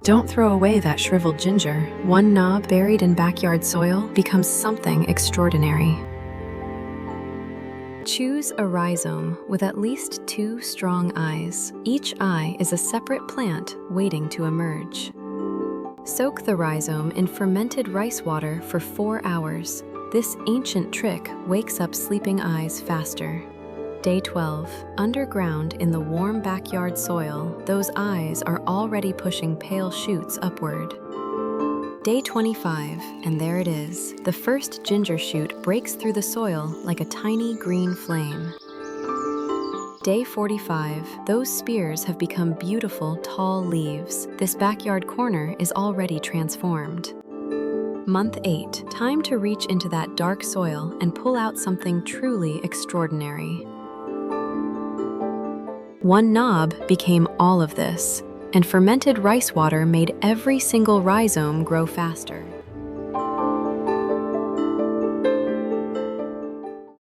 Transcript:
Don't throw away that shriveled ginger. One knob buried in backyard soil becomes something extraordinary. Choose a rhizome with at least 2 strong eyes. Each eye is a separate plant waiting to emerge. Soak the rhizome in fermented rice water for 4 hours. This ancient trick wakes up sleeping eyes faster. Day 12. Underground in the warm backyard soil, those eyes are already pushing pale shoots upward. Day 25, and there it is. The first ginger shoot breaks through the soil like a tiny green flame. Day 45, those spears have become beautiful, tall leaves. This backyard corner is already transformed. Month 8, time to reach into that dark soil and pull out something truly extraordinary. One knob became all of this, and fermented rice water made every single rhizome grow faster.